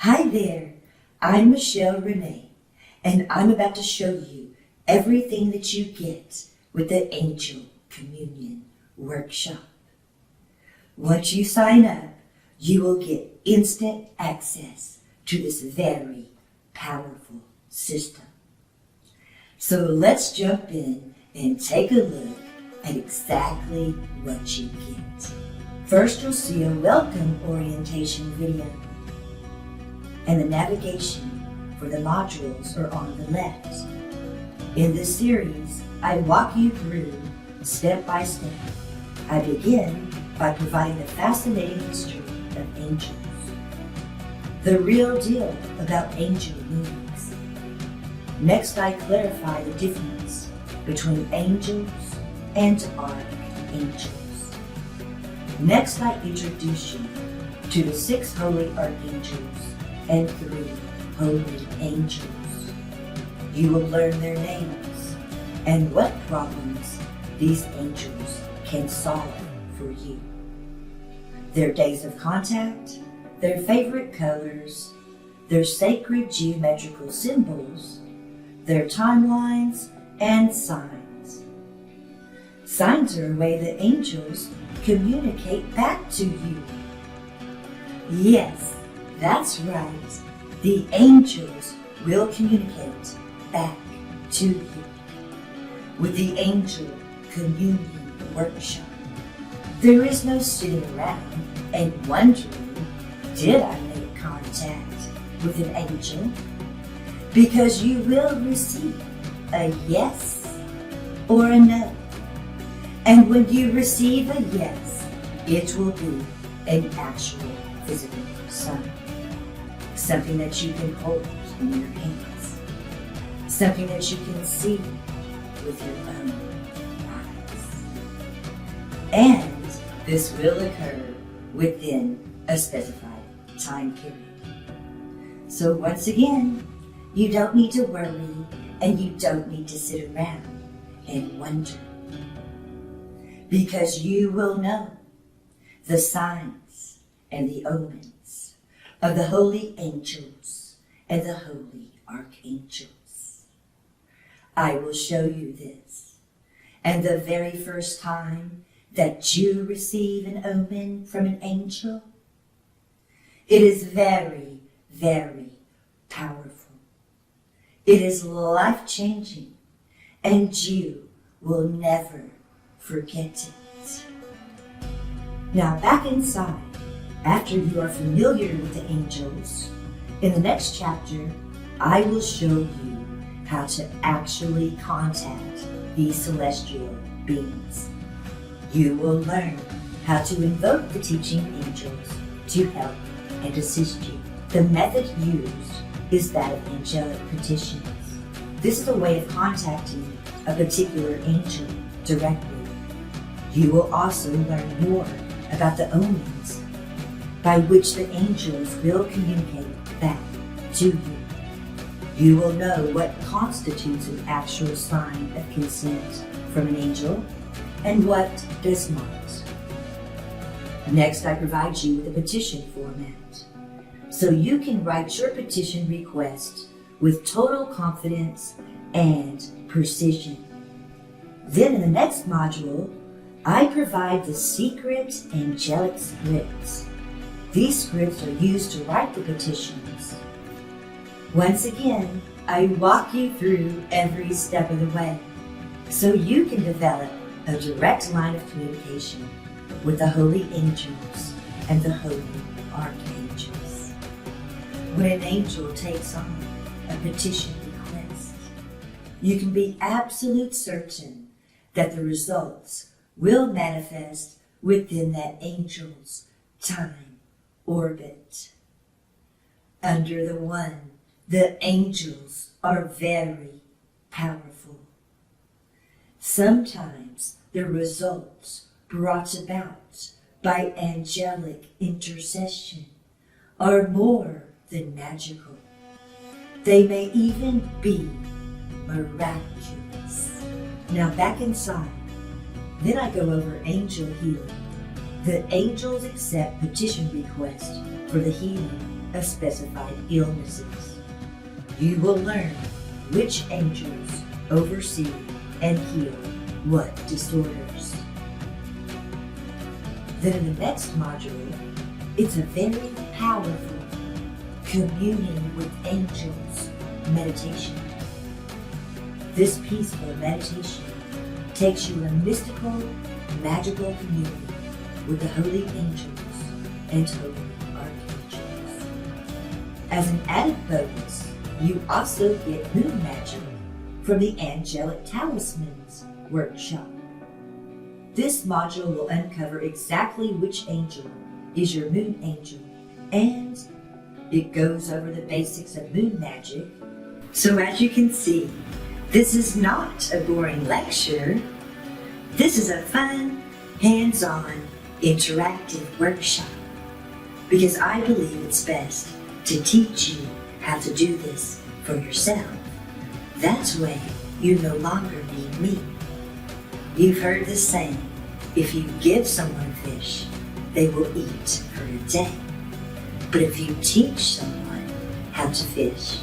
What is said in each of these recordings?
Hi there, I'm Michele Rene, and I'm about to show you everything that you get with the Angel Communion Workshop. Once you sign up, you will get instant access to this very powerful system. So let's jump in and take a look at exactly what you get. First, you'll see a welcome orientation video, and the navigation for the modules are on the left. In this series, I walk you through step by step. I begin by providing the fascinating history of angels, the real deal about angel meanings. Next, I clarify the difference between angels and archangels. Next, I introduce you to the 6 holy archangels and 3 holy angels. You will learn their names and what problems these angels can solve for you, their days of contact, their favorite colors, their sacred geometrical symbols, their timelines, and signs. Signs are a way that angels communicate back to you. Yes, that's right. The angels will communicate back to you. With the Angel Communion Workshop, there is no sitting around and wondering, did I make contact with an angel? Because you will receive a yes or a no. And when you receive a yes, it will be an actual physical sign. Something that you can hold in your hands. Something that you can see with your own eyes. And this will occur within a specified time period. So once again, you don't need to worry and you don't need to sit around and wonder. Because you will know the signs and the omens of the holy angels and the holy archangels. I will show you this. And the very first time that you receive an omen from an angel, it is very, very powerful. It is life-changing, and you will never forget it. Now back inside, after you are familiar with the angels, in the next chapter, I will show you how to actually contact these celestial beings. You will learn how to invoke the teaching angels to help and assist you. The method used is that of Angelic Petitions. This is a way of contacting a particular angel directly. You will also learn more about the omens by which the angels will communicate back to you. You will know what constitutes an actual sign of consent from an angel and what does not. Next, I provide you with a petition format, so you can write your petition request with total confidence and precision. Then in the next module, I provide the secret angelic scripts. These scripts are used to write the petitions. Once again, I walk you through every step of the way, so you can develop a direct line of communication with the holy angels and the holy archangels. When an angel takes on a petition request, you can be absolute certain that the results will manifest within that angel's time orbit. Under the one, the angels are very powerful. Sometimes the results brought about by angelic intercession are more than magical. They may even be miraculous. Now back inside, then I go over angel healing. The angels accept petition requests for the healing of specified illnesses. You will learn which angels oversee and heal what disorders. Then in the next module, it's a very powerful communion with angels meditation. This peaceful meditation takes you in a mystical, magical communion with the holy angels and holy archangels. As an added bonus, you also get moon magic from the Angelic Talismans workshop. This module will uncover exactly which angel is your moon angel, and it goes over the basics of moon magic. So as you can see, this is not a boring lecture. This is a fun, hands-on, interactive workshop, because I believe it's best to teach you how to do this for yourself. That way, you no longer need me. You've heard the saying, if you give someone fish, they will eat for a day. But if you teach someone how to fish,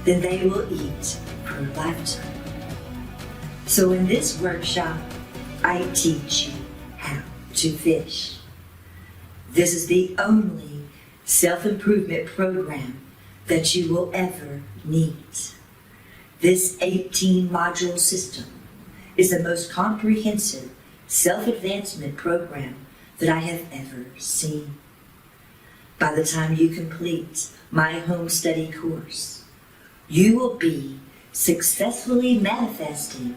then they will eat for a lifetime. So in this workshop, I teach you how to fish. This is the only self-improvement program that you will ever need. This 18-module system is the most comprehensive self-advancement program that I have ever seen. By the time you complete my home study course, you will be successfully manifesting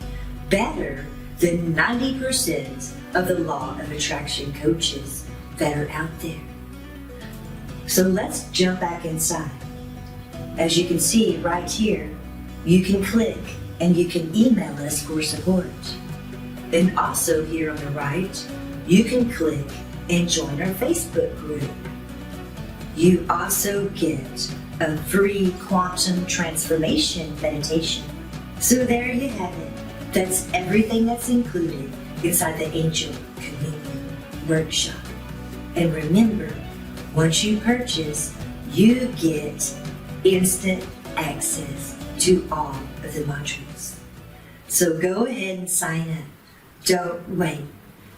better than 90% of the law of attraction coaches that are out there. So let's jump back inside. As you can see right here, you can click and you can email us for support. And also here on the right, you can click and join our Facebook group. You also get a free quantum transformation meditation. So there you have it. That's everything that's included inside the Angel Communion Workshop. And remember, once you purchase, you get instant access to all of the modules. So go ahead and sign up. Don't wait.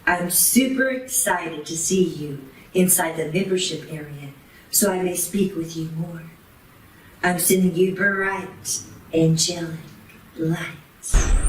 I'm super excited to see you inside the membership area so I may speak with you more. I'm sending you bright, angelic lights.